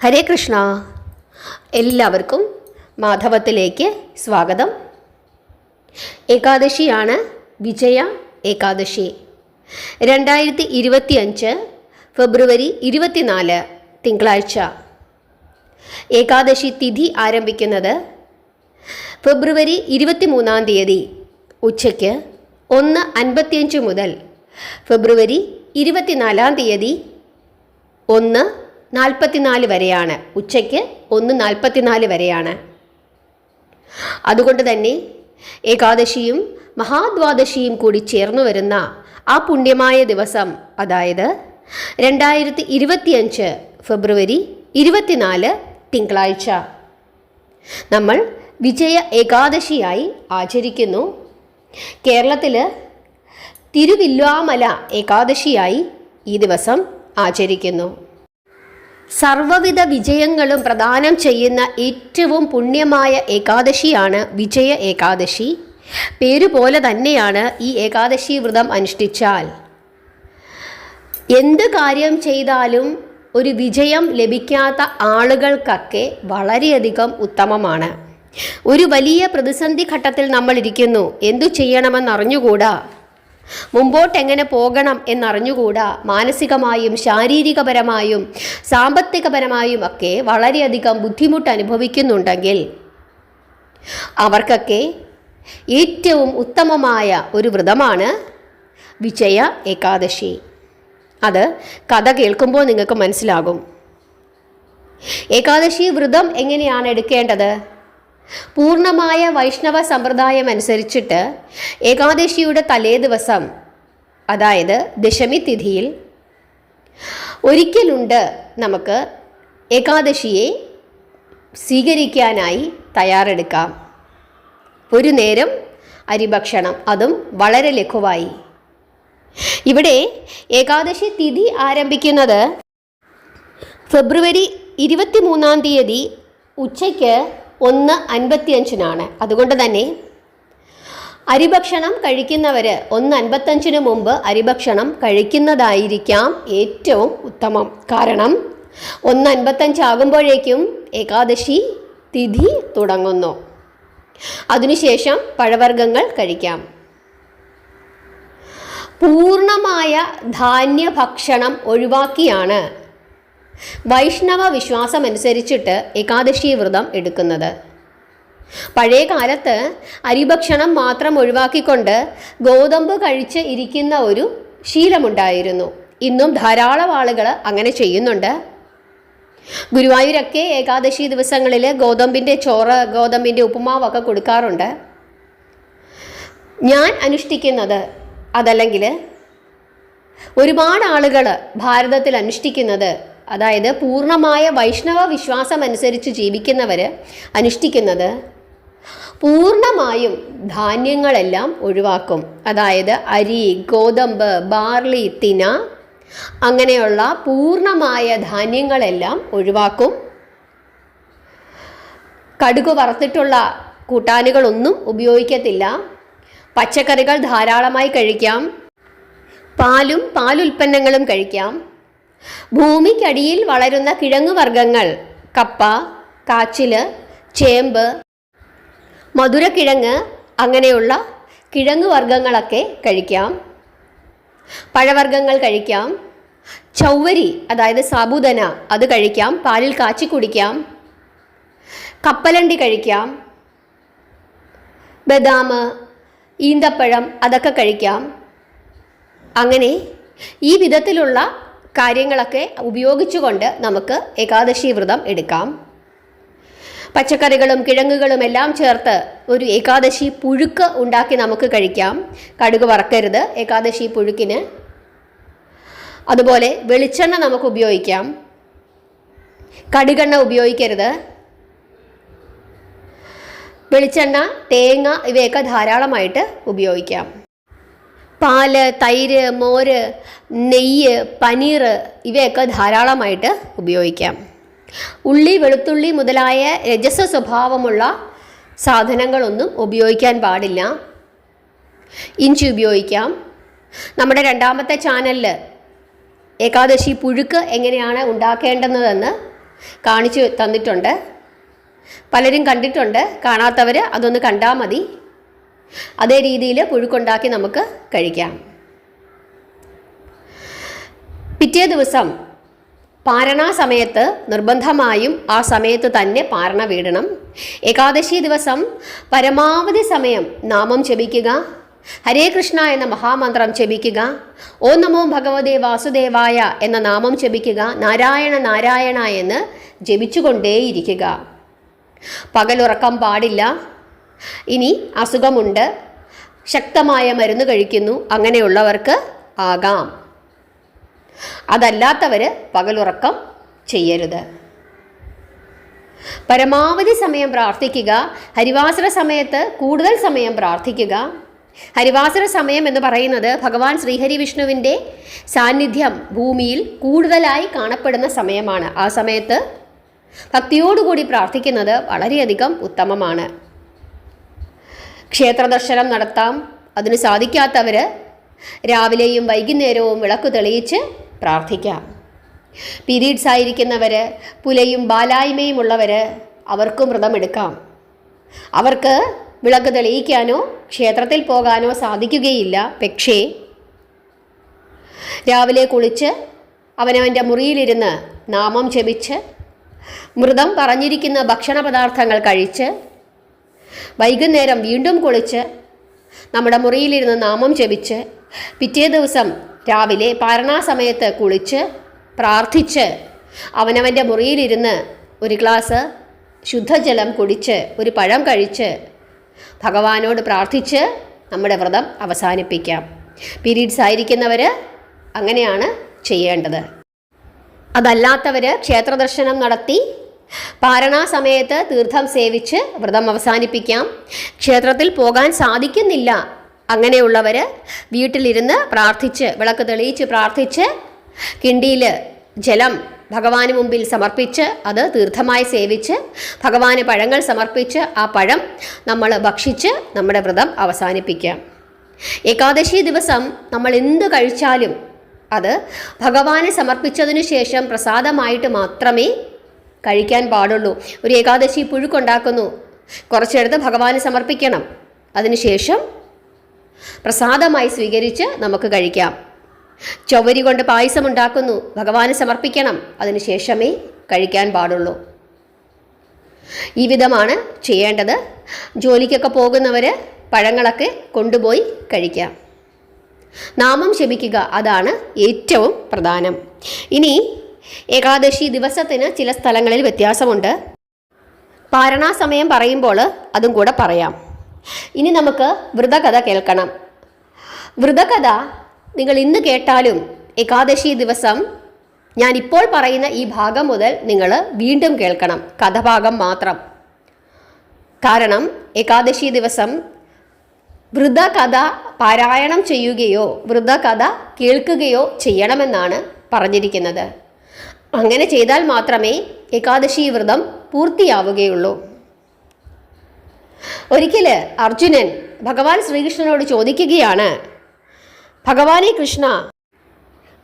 ഹരേ കൃഷ്ണ. എല്ലാവർക്കും മാധവത്തിലേക്ക് സ്വാഗതം. ഏകാദശിയാണ് വിജയ ഏകാദശി. 2025 ഫെബ്രുവരി 24 തിങ്കളാഴ്ച. ഏകാദശി തിഥി ആരംഭിക്കുന്നത് ഫെബ്രുവരി 23 തീയതി ഉച്ചയ്ക്ക് 1:55 മുതൽ ഫെബ്രുവരി 24 തീയതി 1:44 വരെയാണ്. ഉച്ചയ്ക്ക് 1:44 വരെയാണ്. അതുകൊണ്ട് തന്നെ ഏകാദശിയും മഹാദ്വാദശിയും കൂടി ചേർന്നു വരുന്ന ആ പുണ്യമായ ദിവസം, അതായത് 2025 ഫെബ്രുവരി 24 തിങ്കളാഴ്ച, നമ്മൾ വിജയ ഏകാദശിയായി ആചരിക്കുന്നു. കേരളത്തിൽ തിരുവില്വാമല ഏകാദശിയായി ഈ ദിവസം ആചരിക്കുന്നു. സർവവിധ വിജയങ്ങളും പ്രദാനം ചെയ്യുന്ന ഏറ്റവും പുണ്യമായ ഏകാദശിയാണ് വിജയ ഏകാദശി. പേരുപോലെ തന്നെയാണ് ഈ ഏകാദശി വ്രതം അനുഷ്ഠിച്ചാൽ എന്ത് കാര്യം ചെയ്താലും ഒരു വിജയം ലഭിക്കാത്ത ആളുകൾക്കൊക്കെ വളരെയധികം ഉത്തമമാണ്. ഒരു വലിയ പ്രതിസന്ധി ഘട്ടത്തിൽ നമ്മൾ ഇരിക്കുന്നു, എന്തു ചെയ്യണമെന്നറിഞ്ഞുകൂടാ, മുമ്പോട്ടെങ്ങനെ പോകണം എന്നറിഞ്ഞുകൂടാ, മാനസികമായും ശാരീരികപരമായും സാമ്പത്തികപരമായും ഒക്കെ വളരെയധികം ബുദ്ധിമുട്ട് അനുഭവിക്കുന്നുണ്ടെങ്കിൽ അവർക്കൊക്കെ ഏറ്റവും ഉത്തമമായ ഒരു വ്രതമാണ് വിജയ ഏകാദശി. അത് കഥ കേൾക്കുമ്പോൾ നിങ്ങൾക്ക് മനസ്സിലാകും. ഏകാദശി വ്രതം എങ്ങനെയാണ് എടുക്കേണ്ടത്? പൂർണ്ണമായ വൈഷ്ണവ സമ്പ്രദായം അനുസരിച്ചിട്ട് ഏകാദശിയുടെ തലേ ദിവസം, അതായത് ദശമി തിഥിയിൽ ഒരിക്കലുണ്ട് നമുക്ക് ഏകാദശിയെ സ്വീകരിക്കാനായി തയ്യാറെടുക്കാം. ഒരു നേരം അരിഭക്ഷണം, അതും വളരെ ലഘുവായി. ഇവിടെ ഏകാദശി തിഥി ആരംഭിക്കുന്നത് ഫെബ്രുവരി 23 തീയതി ഉച്ചയ്ക്ക് 1:55 അതുകൊണ്ട് തന്നെ അരിഭക്ഷണം കഴിക്കുന്നവർ 1:55 മുമ്പ് അരിഭക്ഷണം കഴിക്കുന്നതായിരിക്കാം ഏറ്റവും ഉത്തമം. കാരണം 1:55 ആകുമ്പോഴേക്കും ഏകാദശി തിഥി തുടങ്ങുന്നു. അതിനുശേഷം പഴവർഗ്ഗങ്ങൾ കഴിക്കാം. പൂർണ്ണമായ ധാന്യഭക്ഷണം ഒഴിവാക്കിയാണ് വൈഷ്ണവ വിശ്വാസമനുസരിച്ചിട്ട് ഏകാദശി വ്രതം എടുക്കുന്നത്. പഴയ കാലത്ത് അരിഭക്ഷണം മാത്രം ഒഴിവാക്കിക്കൊണ്ട് ഗോതമ്പ് കഴിച്ച് ഇരിക്കുന്ന ഒരു ശീലമുണ്ടായിരുന്നു. ഇന്നും ധാരാളം ആളുകൾ അങ്ങനെ ചെയ്യുന്നുണ്ട്. ഗുരുവായൂരൊക്കെ ഏകാദശി ദിവസങ്ങളിൽ ഗോതമ്പിൻ്റെ ചോറ്, ഗോതമ്പിൻ്റെ ഉപ്പുമാവൊക്കെ കൊടുക്കാറുണ്ട്. ഞാൻ അനുഷ്ഠിക്കുന്നത്, അതല്ലെങ്കിൽ ഒരുപാട് ആളുകൾ ഭാരതത്തിൽ അനുഷ്ഠിക്കുന്നത്, അതായത് പൂർണ്ണമായ വൈഷ്ണവ വിശ്വാസം അനുസരിച്ച് ജീവിക്കുന്നവർ അനുഷ്ഠിക്കുന്നത് പൂർണ്ണമായും ധാന്യങ്ങളെല്ലാം ഒഴിവാക്കും. അതായത് അരി, ഗോതമ്പ്, ബാർലി, തിന, അങ്ങനെയുള്ള പൂർണ്ണമായ ധാന്യങ്ങളെല്ലാം ഒഴിവാക്കും. കടുക് വറുത്തിട്ടുള്ള കൂട്ടാനുകളൊന്നും ഉപയോഗിക്കത്തില്ല. പച്ചക്കറികൾ ധാരാളമായി കഴിക്കാം. പാലും പാലുൽപ്പന്നങ്ങളും കഴിക്കാം. ഭൂമിക്കടിയിൽ വളരുന്ന കിഴങ്ങുവർഗ്ഗങ്ങൾ, കപ്പ, കാച്ചിൽ, ചേമ്പ്, മധുരക്കിഴങ്ങ്, അങ്ങനെയുള്ള കിഴങ്ങുവർഗ്ഗങ്ങളൊക്കെ കഴിക്കാം. പഴവർഗ്ഗങ്ങൾ കഴിക്കാം. ചൗവരി, അതായത് സാബുദന, അത് കഴിക്കാം. പാലിൽ കാച്ചി കുടിക്കാം. കപ്പലണ്ടി കഴിക്കാം. ബദാം, ഈന്തപ്പഴം, അതൊക്കെ കഴിക്കാം. അങ്ങനെ ഈ വിധത്തിലുള്ള കാര്യങ്ങളൊക്കെ ഉപയോഗിച്ചുകൊണ്ട് നമുക്ക് ഏകാദശി വ്രതം എടുക്കാം. പച്ചക്കറികളും കിഴങ്ങുകളും എല്ലാം ചേർത്ത് ഒരു ഏകാദശി പുഴുക്ക് ഉണ്ടാക്കി നമുക്ക് കഴിക്കാം. കടുക് വറക്കരുത് ഏകാദശി പുഴുക്കിന്. അതുപോലെ വെളിച്ചെണ്ണ നമുക്ക് ഉപയോഗിക്കാം. കടുകെണ്ണ ഉപയോഗിക്കരുത്. വെളിച്ചെണ്ണ, തേങ്ങ ഇവയൊക്കെ ധാരാളമായിട്ട് ഉപയോഗിക്കാം. പാല്, തൈര്, മോര്, നെയ്യ്, പനീർ ഇവയൊക്കെ ധാരാളമായിട്ട് ഉപയോഗിക്കാം. ഉള്ളി, വെളുത്തുള്ളി മുതലായ രജസ സ്വഭാവമുള്ള സാധനങ്ങളൊന്നും ഉപയോഗിക്കാൻ പാടില്ല. ഇഞ്ചി ഉപയോഗിക്കാം. നമ്മുടെ രണ്ടാമത്തെ ചാനലിൽ ഏകാദശി പുഴുക്ക് എങ്ങനെയാണ് ഉണ്ടാക്കേണ്ടതെന്ന് കാണിച്ചു തന്നിട്ടുണ്ട്. പലരും കണ്ടിട്ടുണ്ട്. കാണാത്തവർ അതൊന്ന് കണ്ടാൽ മതി. അതേ രീതിയിൽ പുഴുക്കുണ്ടാക്കി നമുക്ക് കഴിക്കാം. പിറ്റേ ദിവസം പാരണ സമയത്ത് നിർബന്ധമായും ആ സമയത്ത് തന്നെ പാരണ വീടണം. ഏകാദശി ദിവസം പരമാവധി സമയം നാമം ജപിക്കുക, ഹരേ കൃഷ്ണ എന്ന മഹാമന്ത്രം ജപിക്കുക, ഓം നമോ ഭഗവതേ വാസുദേവായ എന്ന നാമം ജപിക്കുക, നാരായണ നാരായണ എന്ന് ജപിച്ചുകൊണ്ടേയിരിക്കുക. പകലുറക്കം പാടില്ല. ഇനി അസുഖമുണ്ട്, ശക്തമായ മരുന്ന് കഴിക്കുന്നു, അങ്ങനെയുള്ളവർക്ക് ആകാം. അതല്ലാത്തവർ പകലുറക്കം ചെയ്യരുത്. പരമാവധി സമയം പ്രാർത്ഥിക്കുക. ഹരിവാസര സമയത്ത് കൂടുതൽ സമയം പ്രാർത്ഥിക്കുക. ഹരിവാസര സമയം എന്ന് പറയുന്നത് ഭഗവാൻ ശ്രീഹരി വിഷ്ണുവിൻ്റെ സാന്നിധ്യം ഭൂമിയിൽ കൂടുതലായി കാണപ്പെടുന്ന സമയമാണ്. ആ സമയത്ത് ഭക്തിയോടുകൂടി പ്രാർത്ഥിക്കുന്നത് വളരെയധികം ഉത്തമമാണ്. ക്ഷേത്രദർശനം നടത്താം. അതിന് സാധിക്കാത്തവർ രാവിലെയും വൈകുന്നേരവും വിളക്ക് തെളിയിച്ച് പ്രാർത്ഥിക്കാം. പീരീഡ്സ് ആയിരിക്കുന്നവർ, പുലയും ബാലായ്മയും ഉള്ളവർ, അവർക്കും വ്രതമെടുക്കാം. അവർക്ക് വിളക്ക് തെളിയിക്കാനോ ക്ഷേത്രത്തിൽ പോകാനോ സാധിക്കുകയില്ല. പക്ഷേ രാവിലെ കുളിച്ച് അവനവൻ്റെ മുറിയിലിരുന്ന് നാമം ജപിച്ച് മൃതം പറഞ്ഞിരിക്കുന്ന ഭക്ഷണ പദാർത്ഥങ്ങൾ കഴിച്ച് വൈകുന്നേരം വീണ്ടും കുളിച്ച് നമ്മുടെ മുറിയിലിരുന്ന് നാമം ജപിച്ച് പിറ്റേ ദിവസം രാവിലെ പാരണാ സമയത്ത് കുളിച്ച് പ്രാർത്ഥിച്ച് അവനവൻ്റെ മുറിയിലിരുന്ന് ഒരു ഗ്ലാസ് ശുദ്ധജലം കുടിച്ച് ഒരു പഴം കഴിച്ച് ഭഗവാനോട് പ്രാർത്ഥിച്ച് നമ്മുടെ വ്രതം അവസാനിപ്പിക്കാം. പീരീഡ്സ് ആയിരിക്കുന്നവർ അങ്ങനെയാണ് ചെയ്യേണ്ടത്. അതല്ലാത്തവർ ക്ഷേത്രദർശനം നടത്തി പാരണാ സമയത്ത് തീർത്ഥം സേവിച്ച് വ്രതം അവസാനിപ്പിക്കാം. ക്ഷേത്രത്തിൽ പോകാൻ സാധിക്കുന്നില്ല, അങ്ങനെയുള്ളവർ വീട്ടിലിരുന്ന് പ്രാർത്ഥിച്ച് വിളക്ക് തെളിയിച്ച് പ്രാർത്ഥിച്ച് കിണ്ടിയിൽ ജലം ഭഗവാന് മുമ്പിൽ സമർപ്പിച്ച് അത് തീർത്ഥമായി സേവിച്ച് ഭഗവാന് പഴങ്ങൾ സമർപ്പിച്ച് ആ പഴം നമ്മൾ ഭക്ഷിച്ച് നമ്മുടെ വ്രതം അവസാനിപ്പിക്കാം. ഏകാദശി ദിവസം നമ്മൾ എന്ത് കഴിച്ചാലും അത് ഭഗവാനെ സമർപ്പിച്ചതിനു ശേഷം പ്രസാദമായിട്ട് മാത്രമേ കഴിക്കാൻ പാടുള്ളൂ. ഒരു ഏകാദശി പുഴുക്കുണ്ടാക്കുന്നു, കുറച്ചെടുത്ത് ഭഗവാന് സമർപ്പിക്കണം. അതിനുശേഷം പ്രസാദമായി സ്വീകരിച്ച് നമുക്ക് കഴിക്കാം. ചൊവ്വരി കൊണ്ട് പായസം ഉണ്ടാക്കുന്നു, ഭഗവാന് സമർപ്പിക്കണം. അതിനുശേഷമേ കഴിക്കാൻ പാടുള്ളൂ. ഈ വിധമാണ് ചെയ്യേണ്ടത്. ജോലിക്കൊക്കെ പോകുന്നവർ പഴങ്ങളൊക്കെ കൊണ്ടുപോയി കഴിക്കാം. നാമം ജപിക്കുക, അതാണ് ഏറ്റവും പ്രധാനം. ഇനി ഏകാദശി ദിവസത്തിന് ചില സ്ഥലങ്ങളിൽ വ്യത്യാസമുണ്ട്. പാരണാ സമയം പറയുമ്പോൾ അതും കൂടെ പറയാം. ഇനി നമുക്ക് വ്രതകഥ കേൾക്കണം. വ്രതകഥ നിങ്ങൾ ഇന്ന് കേട്ടാലും ഏകാദശി ദിവസം ഞാനിപ്പോൾ പറയുന്ന ഈ ഭാഗം മുതൽ നിങ്ങൾ വീണ്ടും കേൾക്കണം, കഥഭാഗം മാത്രം. കാരണം ഏകാദശി ദിവസം വ്രതകഥ പാരായണം ചെയ്യുകയോ വ്രതകഥ കേൾക്കുകയോ ചെയ്യണമെന്നാണ് പറഞ്ഞിരിക്കുന്നത്. അങ്ങനെ ചെയ്താൽ മാത്രമേ ഏകാദശി വ്രതം പൂർത്തിയാവുകയുള്ളൂ. ഒരിക്കൽ അർജുനൻ ഭഗവാൻ ശ്രീകൃഷ്ണനോട് ചോദിക്കുകയാണ്, ഭഗവാനെ കൃഷ്ണ,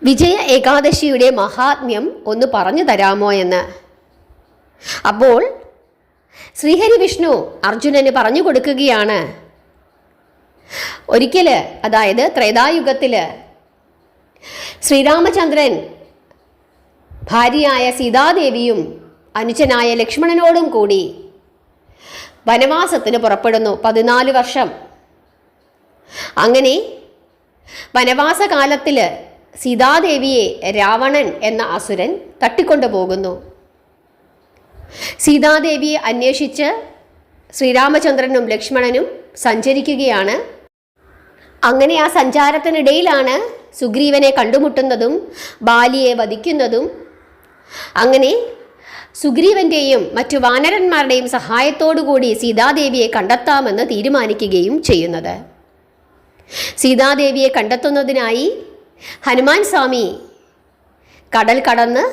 വിജയ ഏകാദശിയുടെ മഹാത്മ്യം ഒന്ന് പറഞ്ഞു തരാമോ എന്ന്. അപ്പോൾ ശ്രീഹരി വിഷ്ണു അർജുനന് പറഞ്ഞു കൊടുക്കുകയാണ്, ഒരിക്കൽ, അതായത് ത്രേതായുഗത്തിൽ ശ്രീരാമചന്ദ്രൻ ഭാര്യയായ സീതാദേവിയും അനുജനായ ലക്ഷ്മണനോടും കൂടി വനവാസത്തിന് പുറപ്പെടുന്നു. 14 വർഷം. അങ്ങനെ വനവാസകാലത്തിൽ സീതാദേവിയെ രാവണൻ എന്ന അസുരൻ തട്ടിക്കൊണ്ടു പോകുന്നു. സീതാദേവിയെ അന്വേഷിച്ച് ശ്രീരാമചന്ദ്രനും ലക്ഷ്മണനും സഞ്ചരിക്കുകയാണ്. അങ്ങനെ ആ സഞ്ചാരത്തിനിടയിലാണ് സുഗ്രീവനെ കണ്ടുമുട്ടുന്നതും ബാലിയെ വധിക്കുന്നതും. അങ്ങനെ സുഗ്രീവൻ്റെയും മറ്റു വാനരന്മാരുടെയും സഹായത്തോടുകൂടി സീതാദേവിയെ കണ്ടെത്താമെന്ന് തീരുമാനിക്കുകയും ചെയ്യുന്നത്. സീതാദേവിയെ കണ്ടെത്തുന്നതിനായി ഹനുമാൻ സ്വാമി കടൽ കടന്ന്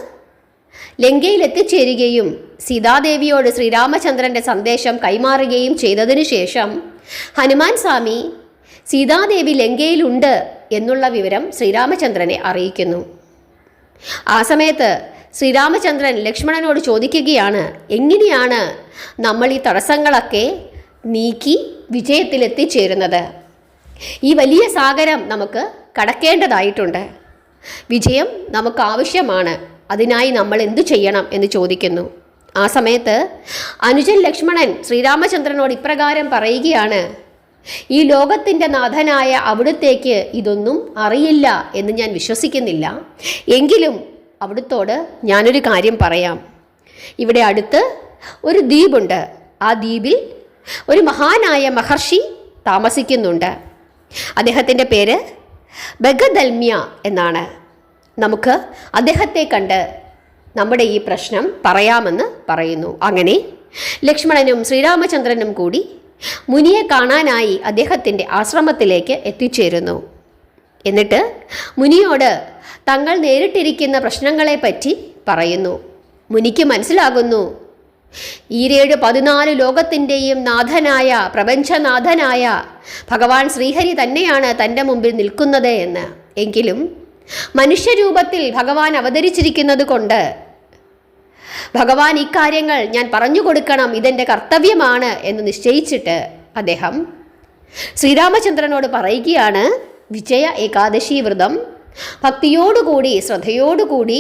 ലങ്കയിൽ എത്തിച്ചേരുകയും സീതാദേവിയോട് ശ്രീരാമചന്ദ്രൻ്റെ സന്ദേശം കൈമാറുകയും ചെയ്തതിനു ശേഷം ഹനുമാൻ സ്വാമി സീതാദേവി ലങ്കയിലുണ്ട് എന്നുള്ള വിവരം ശ്രീരാമചന്ദ്രനെ അറിയിക്കുന്നു. ആ സമയത്ത് ശ്രീരാമചന്ദ്രൻ ലക്ഷ്മണനോട് ചോദിക്കുകയാണ്, എങ്ങനെയാണ് നമ്മൾ ഈ തടസ്സങ്ങളൊക്കെ നീക്കി വിജയത്തിലെത്തിച്ചേരുന്നത്? ഈ വലിയ സാഗരം നമുക്ക് കടക്കേണ്ടതായിട്ടുണ്ട്. വിജയം നമുക്ക് ആവശ്യമാണ്. അതിനായി നമ്മൾ എന്തു ചെയ്യണം എന്ന് ചോദിക്കുന്നു. ആ സമയത്ത് അനുജൻ ലക്ഷ്മണൻ ശ്രീരാമചന്ദ്രനോട് ഇപ്രകാരം പറയുകയാണ്, ഈ ലോകത്തിൻ്റെ നാഥനായ അവിടുത്തേക്ക് ഇതൊന്നും അറിയില്ല എന്ന് ഞാൻ വിശ്വസിക്കുന്നില്ല. എങ്കിലും അവിടുത്തോട് ഞാനൊരു കാര്യം പറയാം. ഇവിടെ അടുത്ത് ഒരു ദ്വീപുണ്ട്. ആ ദ്വീപിൽ ഒരു മഹാനായ മഹർഷി താമസിക്കുന്നുണ്ട്. അദ്ദേഹത്തിൻ്റെ പേര് ബഗദൽമ്യ എന്നാണ്. നമുക്ക് അദ്ദേഹത്തെ കണ്ട് നമ്മുടെ ഈ പ്രശ്നം പറയാമെന്ന് പറയുന്നു. അങ്ങനെ ലക്ഷ്മണനും ശ്രീരാമചന്ദ്രനും കൂടി മുനിയെ കാണാനായി അദ്ദേഹത്തിൻ്റെ ആശ്രമത്തിലേക്ക് എത്തിച്ചേരുന്നു. എന്നിട്ട് മുനിയോട് തങ്ങൾ നേരിട്ടിരിക്കുന്ന പ്രശ്നങ്ങളെപ്പറ്റി പറയുന്നു. മുനിക്ക് മനസ്സിലാകുന്നു, ഈരേഴ് 14 ലോകത്തിൻ്റെയും നാഥനായ പ്രപഞ്ചനാഥനായ ഭഗവാൻ ശ്രീഹരി തന്നെയാണ് തൻ്റെ മുമ്പിൽ നിൽക്കുന്നത് എന്ന്. എങ്കിലും മനുഷ്യരൂപത്തിൽ ഭഗവാൻ അവതരിച്ചിരിക്കുന്നത് കൊണ്ട് ഭഗവാൻ ഇക്കാര്യങ്ങൾ ഞാൻ പറഞ്ഞു കൊടുക്കണം, ഇതെൻ്റെ കർത്തവ്യമാണ് എന്ന് നിശ്ചയിച്ചിട്ട് അദ്ദേഹം ശ്രീരാമചന്ദ്രനോട് പറയുകയാണ്, വിജയ ഏകാദശി വ്രതം ഭക്തിയോടുകൂടി ശ്രദ്ധയോടുകൂടി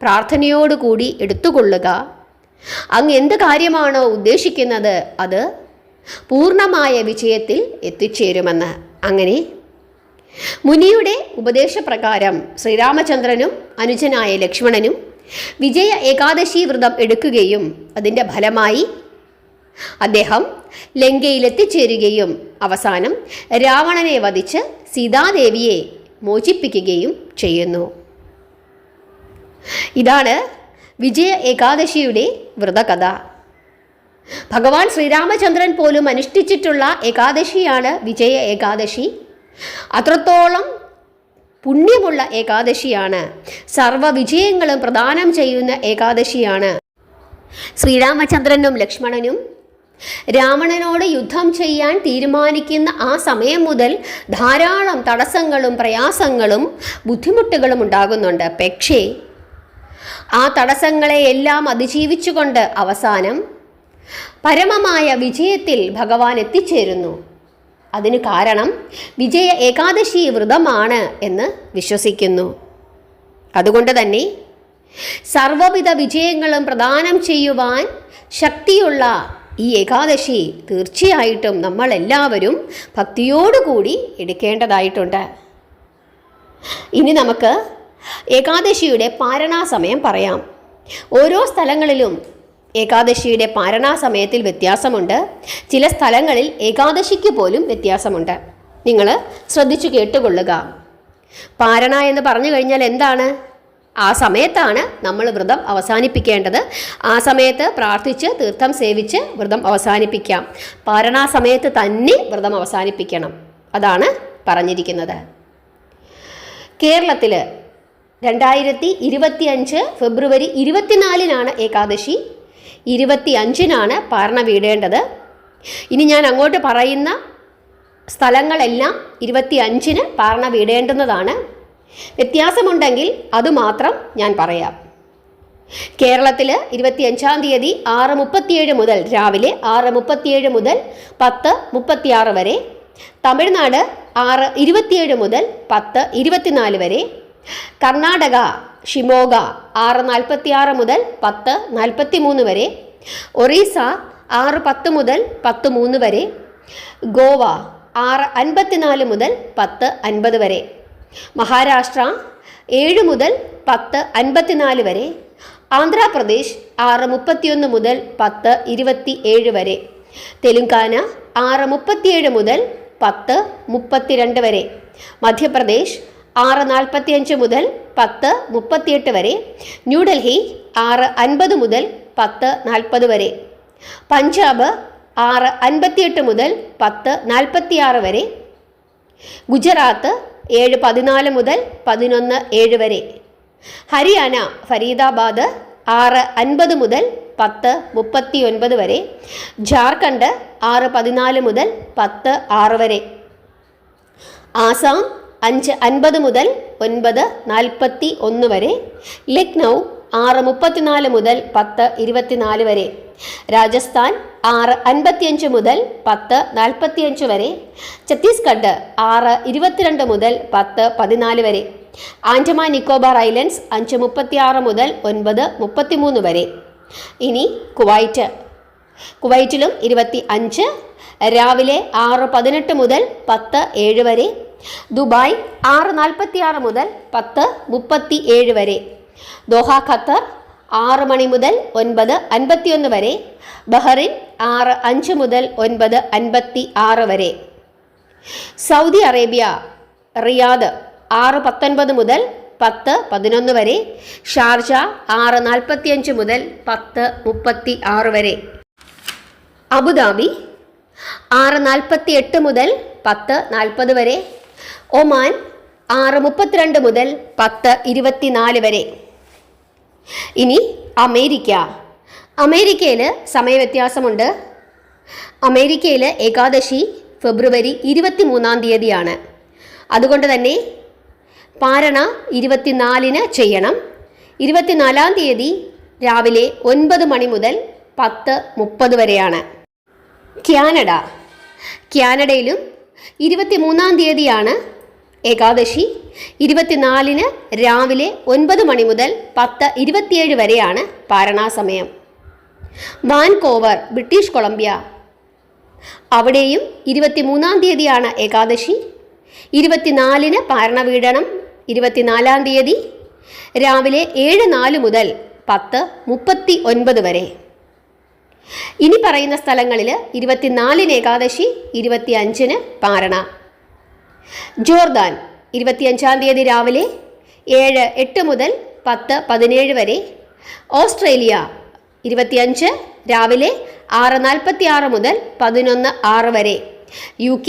പ്രാർത്ഥനയോടുകൂടി എടുത്തുകൊള്ളുക. അങ്ങ് എന്ത് കാര്യമാണോ ഉദ്ദേശിക്കുന്നത് അത് പൂർണ്ണമായ വിജയത്തിൽ എത്തിച്ചേരുമെന്ന്. അങ്ങനെ മുനിയുടെ ഉപദേശപ്രകാരം ശ്രീരാമചന്ദ്രനും അനുജനായ ലക്ഷ്മണനും വിജയ ഏകാദശി വ്രതം എടുക്കുകയും അതിൻ്റെ ഫലമായി അദ്ദേഹം ലങ്കയിലെത്തിച്ചേരുകയും അവസാനം രാവണനെ വധിച്ച് സീതാദേവിയെ മോചിപ്പിക്കുകയും ചെയ്യുന്നു. ഇതാണ് വിജയ ഏകാദശിയുടെ വ്രതകഥ. ഭഗവാൻ ശ്രീരാമചന്ദ്രൻ പോലും അനുഷ്ഠിച്ചിട്ടുള്ള ഏകാദശിയാണ് വിജയ ഏകാദശി. അത്രത്തോളം പുണ്യമുള്ള ഏകാദശിയാണ്. സർവ്വവിജയങ്ങളും പ്രദാനം ചെയ്യുന്ന ഏകാദശിയാണ്. ശ്രീരാമചന്ദ്രനും ലക്ഷ്മണനും രാവണനോട് യുദ്ധം ചെയ്യാൻ തീരുമാനിക്കുന്ന ആ സമയം മുതൽ ധാരാളം തടസ്സങ്ങളും പ്രയാസങ്ങളും ബുദ്ധിമുട്ടുകളും ഉണ്ടാകുന്നുണ്ട്. പക്ഷേ ആ തടസ്സങ്ങളെയെല്ലാം അതിജീവിച്ചുകൊണ്ട് അവസാനം പരമമായ വിജയത്തിൽ ഭഗവാൻ എത്തിച്ചേരുന്നു. അതിന് കാരണം വിജയ ഏകാദശി വ്രതമാണ് എന്ന് വിശ്വസിക്കുന്നു. അതുകൊണ്ട് തന്നെ സർവ്വവിധ വിജയങ്ങളും പ്രദാനം ചെയ്യുവാൻ ശക്തിയുള്ള ഈ ഏകാദശി തീർച്ചയായിട്ടും നമ്മളെല്ലാവരും ഭക്തിയോടുകൂടി എടുക്കേണ്ടതായിട്ടുണ്ട്. ഇനി നമുക്ക് ഏകാദശിയുടെ പാരണാ സമയം പറയാം. ഓരോ സ്ഥലങ്ങളിലും ഏകാദശിയുടെ പാരണാ സമയത്തിൽ വ്യത്യാസമുണ്ട്. ചില സ്ഥലങ്ങളിൽ ഏകാദശിക്ക് പോലും വ്യത്യാസമുണ്ട്. നിങ്ങൾ ശ്രദ്ധിച്ചു കേട്ടുകൊള്ളുക. പാരണ എന്ന് പറഞ്ഞു കഴിഞ്ഞാൽ എന്താണ്? ആ സമയത്താണ് നമ്മൾ വ്രതം അവസാനിപ്പിക്കേണ്ടത്. ആ സമയത്ത് പ്രാർത്ഥിച്ച് തീർത്ഥം സേവിച്ച് വ്രതം അവസാനിപ്പിക്കാം. പാരണാ സമയത്ത് തന്നെ വ്രതം അവസാനിപ്പിക്കണം. അതാണ് പറഞ്ഞിരിക്കുന്നത്. കേരളത്തിൽ 2025 ഫെബ്രുവരി 24-നാണ് ഏകാദശി. 25-നാണ് പാരണ വീടേണ്ടത്. ഇനി ഞാൻ അങ്ങോട്ട് പറയുന്ന സ്ഥലങ്ങളെല്ലാം 25-ന് പാരണ വീടേണ്ടുന്നതാണ്. വ്യത്യാസമുണ്ടെങ്കിൽ അതുമാത്രം ഞാൻ പറയാം. കേരളത്തിൽ 25-ാം തീയതി 6:37 മുതൽ രാവിലെ 6:37 മുതൽ 10:36 വരെ. തമിഴ്നാട് 6:27 മുതൽ 10:24 വരെ. കർണാടക ഷിമോഗ 6:46 മുതൽ 10:43 വരെ. ഒറീസ 6:10 മുതൽ 10:03 വരെ. ഗോവ 6:54 മുതൽ 10:50 വരെ. മഹാരാഷ്ട്ര 7 മുതൽ 10:54 വരെ. ആന്ധ്രാപ്രദേശ് 6:31 മുതൽ 10:27 വരെ. തെലുങ്കാന 6:37 മുതൽ 10:32 വരെ. മധ്യപ്രദേശ് 6:45 മുതൽ 10:38 വരെ. ന്യൂഡൽഹി 6:50 മുതൽ 10:40 വരെ. പഞ്ചാബ് 6:58 മുതൽ 10:46 വരെ. ഗുജറാത്ത് 7:14 മുതൽ 11:07 വരെ. ഹരിയാന ഫരീദാബാദ് 6:50 മുതൽ 10:39 വരെ. ജാർഖണ്ഡ് 6:14 മുതൽ 10:06 വരെ. ആസാം 5:50 മുതൽ 9:41 വരെ. ലക്നൗ 6:34 മുതൽ 10:24 വരെ. രാജസ്ഥാൻ 6:55 മുതൽ 10:45 വരെ. ഛത്തീസ്ഗഡ് 6:22 മുതൽ 10:14 വരെ. ആൻഡമാൻ നിക്കോബാർ ഐലൻഡ്സ് 5:36 മുതൽ 9:33 വരെ. ഇനി കുവൈറ്റിലും 25 രാവിലെ 6:18 മുതൽ 10:07 വരെ. ദുബായ് 6:46 മുതൽ 10:37 വരെ. ദോഹ ഖത്തർ 6 മണി മുതൽ 9:51 വരെ. ബഹ്റിൻ 6:05 മുതൽ 9:56 വരെ. സൗദി അറേബ്യ റിയാദ് 6:19 മുതൽ 10:11 വരെ. ഷാർജ 6:45 മുതൽ 10:36 വരെ. അബുദാബി 6:48 മുതൽ 10:40 വരെ. ഒമാൻ 6:32 മുതൽ 10:24 വരെ. ഇനി അമേരിക്കയിൽ സമയവ്യത്യാസമുണ്ട്. അമേരിക്കയിൽ ഏകാദശി ഫെബ്രുവരി 23-ാം തീയതിയാണ്. അതുകൊണ്ട് തന്നെ പാരണ 24-ന് ചെയ്യണം. 24-ാം തീയതി രാവിലെ 9 മണി മുതൽ 10:30 വരെയാണ്. കാനഡയിലും 23-ാം തീയതിയാണ് ഏകാദശി. 24-ന് രാവിലെ 9 മണി മുതൽ 10:27 വരെയാണ് പാരണാസമയം. വാൻകോവർ ബ്രിട്ടീഷ് കൊളംബിയ, അവിടെയും 23-ാം തീയതിയാണ് ഏകാദശി. 24-ന് പാരണവീടണം. 24-ാം തീയതി രാവിലെ 7:04 മുതൽ 10:39 വരെ. ഇനി പറയുന്ന സ്ഥലങ്ങളിൽ 24-ന് ഏകാദശി, 25-ന് പാരണ. ജോർദാൻ 25-ാം തീയതി രാവിലെ 7:08 മുതൽ 10:17 വരെ. ഓസ്ട്രേലിയ 25 രാവിലെ 6:46 മുതൽ 11:06 വരെ. UK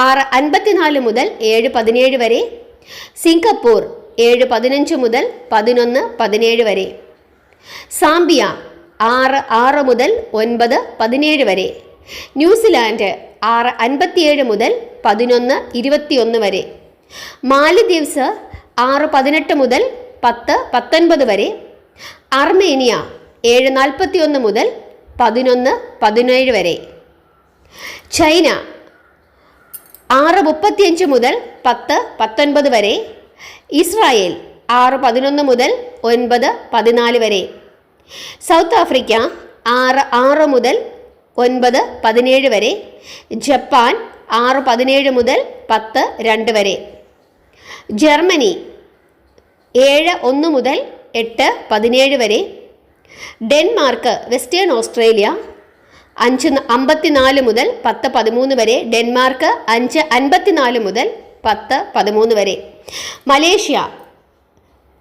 6:54 മുതൽ 7:17 വരെ. സിംഗപ്പൂർ 7:15 മുതൽ 11:17 വരെ. സാംബിയ 6:06 മുതൽ 9:17 വരെ. ന്യൂസിലാൻഡ് 6:57 മുതൽ 11:21 വരെ. മാലദ്വീപ്സ് 6:18 മുതൽ 10:19 വരെ. അർമേനിയ 7:41 മുതൽ 11:17 വരെ. ചൈന 6:35 മുതൽ 10:19 വരെ. ഇസ്രായേൽ 6:11 മുതൽ 9:14 വരെ. സൗത്ത് ആഫ്രിക്ക 6:06 മുതൽ 9:17 വരെ. ജപ്പാൻ 6:17 മുതൽ 10:02 വരെ. ജർമ്മനി 7:01 മുതൽ 8:17 വരെ. ഡെൻമാർക്ക് വെസ്റ്റേൺ ഓസ്ട്രേലിയ 5:54 മുതൽ 10:13 വരെ. ഡെൻമാർക്ക് 5:54 മുതൽ 10:13 വരെ. മലേഷ്യ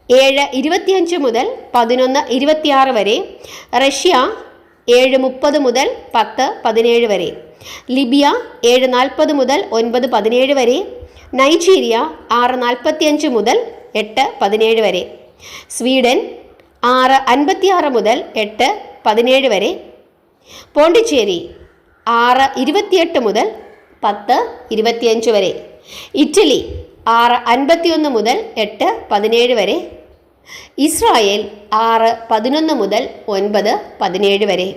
7:25 മുതൽ 11:26 വരെ. റഷ്യ 7:30 മുതൽ 10:17 വരെ. ലിബിയ 7:40 മുതൽ 9:17 വരെ. നൈജീരിയ 6:45 മുതൽ 8:17 വരെ. സ്വീഡൻ 6:56 മുതൽ 8:17 വരെ. പോണ്ടിച്ചേരി 6:28 മുതൽ 10:25 വരെ. ഇറ്റലി 6:51 മുതൽ 8:17 വരെ. ഇസ്രായേൽ 6:11 മുതൽ 9:17 വരെ.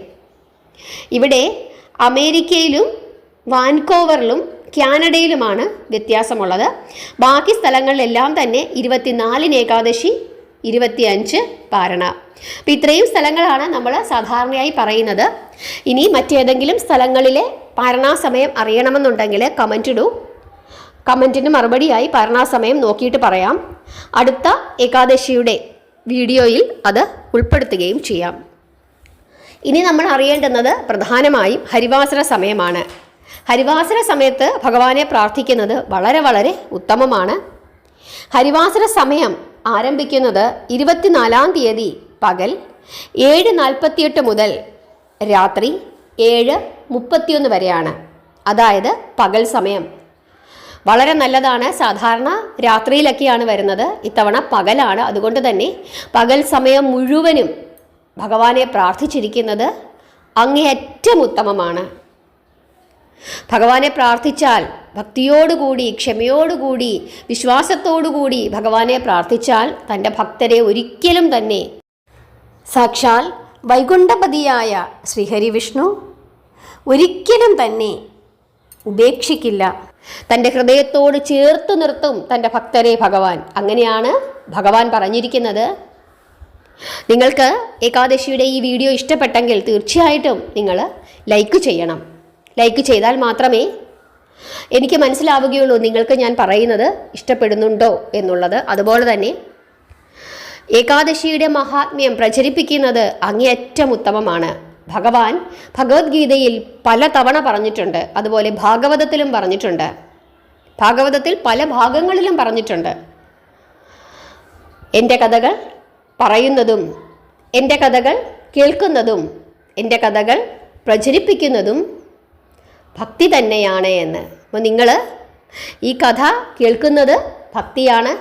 ഇവിടെ അമേരിക്കയിലും വാൻകോവറിലും കാനഡയിലുമാണ് വ്യത്യാസമുള്ളത്. ബാക്കി സ്ഥലങ്ങളിലെല്ലാം തന്നെ 24-ന് ഏകാദശി, 25 പാരണ. അപ്പം ഇത്രയും സ്ഥലങ്ങളാണ് നമ്മൾ സാധാരണയായി പറയുന്നത്. ഇനി മറ്റേതെങ്കിലും സ്ഥലങ്ങളിലെ പാരണാസമയം അറിയണമെന്നുണ്ടെങ്കിൽ കമൻ്റ് ഇടൂ. കമൻറ്റിന് മറുപടിയായി പാരണാസമയം നോക്കിയിട്ട് പറയാം. അടുത്ത ഏകാദശിയുടെ വീഡിയോയിൽ അത് ഉൾപ്പെടുത്തുകയും ചെയ്യാം. ഇനി നമ്മൾ അറിയേണ്ടുന്നത് പ്രധാനമായും ഹരിവാസര സമയമാണ്. ഹരിവാസര സമയത്ത് ഭഗവാനെ പ്രാർത്ഥിക്കുന്നത് വളരെ വളരെ ഉത്തമമാണ്. ഹരിവാസര സമയം ആരംഭിക്കുന്നത് 24-ാം തീയതി പകൽ 7:48 മുതൽ രാത്രി 7:31 വരെയാണ്. അതായത് പകൽ സമയം വളരെ നല്ലതാണ്. സാധാരണ രാത്രിയിലൊക്കെയാണ് വരുന്നത്, ഇത്തവണ പകലാണ്. അതുകൊണ്ട് തന്നെ പകൽ സമയം മുഴുവനും ഭഗവാനെ പ്രാർത്ഥിച്ചിരിക്കുന്നത് അങ്ങേയറ്റം ഉത്തമമാണ്. ഭഗവാനെ പ്രാർത്ഥിച്ചാൽ ഭക്തിയോടുകൂടി, ക്ഷമയോടുകൂടി, വിശ്വാസത്തോടുകൂടി ഭഗവാനെ പ്രാർത്ഥിച്ചാൽ തൻ്റെ ഭക്തരെ ഒരിക്കലും തന്നെ സാക്ഷാൽ വൈകുണ്ഠപതിയായ ശ്രീഹരി വിഷ്ണു ഒരിക്കലും തന്നെ ഉപേക്ഷിക്കില്ല. തൻ്റെ ഹൃദയത്തോട് ചേർത്ത് നിർത്തും തൻ്റെ ഭക്തരെ ഭഗവാൻ. അങ്ങനെയാണ് ഭഗവാൻ പറഞ്ഞിരിക്കുന്നത്. നിങ്ങൾക്ക് ഏകാദശിയുടെ ഈ വീഡിയോ ഇഷ്ടപ്പെട്ടെങ്കിൽ തീർച്ചയായിട്ടും നിങ്ങൾ ലൈക്ക് ചെയ്യണം. ലൈക്ക് ചെയ്താൽ മാത്രമേ എനിക്ക് മനസ്സിലാവുകയുള്ളൂ നിങ്ങൾക്ക് ഞാൻ പറയുന്നത് ഇഷ്ടപ്പെടുന്നുണ്ടോ എന്നുള്ളത്. അതുപോലെ തന്നെ ഏകാദശിയുടെ മഹാത്മ്യം പ്രചരിപ്പിക്കുന്നത് അങ്ങേയറ്റം ഉത്തമമാണ്. ഭഗവാൻ ഭഗവത്ഗീതയിൽ പല തവണ പറഞ്ഞിട്ടുണ്ട്, അതുപോലെ ഭാഗവതത്തിലും പറഞ്ഞിട്ടുണ്ട്. ഭാഗവതത്തിൽ പല ഭാഗങ്ങളിലും പറഞ്ഞിട്ടുണ്ട്. എൻ്റെ കഥകൾ പറയുന്നതും എൻ്റെ കഥകൾ കേൾക്കുന്നതും എൻ്റെ കഥകൾ പ്രചരിപ്പിക്കുന്നതും ഭക്തി തന്നെയാണ് എന്ന്. അപ്പോൾ നിങ്ങൾ ഈ കഥ കേൾക്കുന്നത് ഭക്തിയാണ്,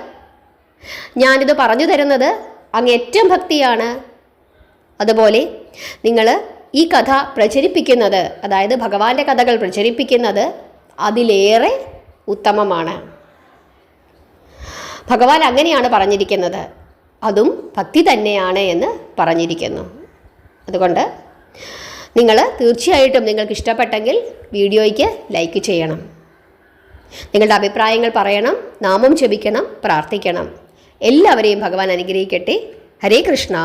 ഞാനിത് പറഞ്ഞു തരുന്നത് അങ്ങേറ്റം ഭക്തിയാണ്. അതുപോലെ നിങ്ങൾ ഈ കഥ പ്രചരിപ്പിക്കുന്നത്, അതായത് ഭഗവാന്റെ കഥകൾ പ്രചരിപ്പിക്കുന്നത് അതിലേറെ ഉത്തമമാണ്. ഭഗവാൻ അങ്ങനെയാണ് പറഞ്ഞിരിക്കുന്നത്, അതും ഭക്തി തന്നെയാണ് എന്ന് പറഞ്ഞിരിക്കുന്നു. അതുകൊണ്ട് നിങ്ങൾ തീർച്ചയായിട്ടും നിങ്ങൾക്ക് ഇഷ്ടപ്പെട്ടെങ്കിൽ വീഡിയോയ്ക്ക് ലൈക്ക് ചെയ്യണം, നിങ്ങളുടെ അഭിപ്രായങ്ങൾ പറയണം, നാമം ജപിക്കണം, പ്രാർത്ഥിക്കണം. എല്ലാവരെയും ഭഗവാൻ അനുഗ്രഹിക്കട്ടെ. ഹരേ കൃഷ്ണ.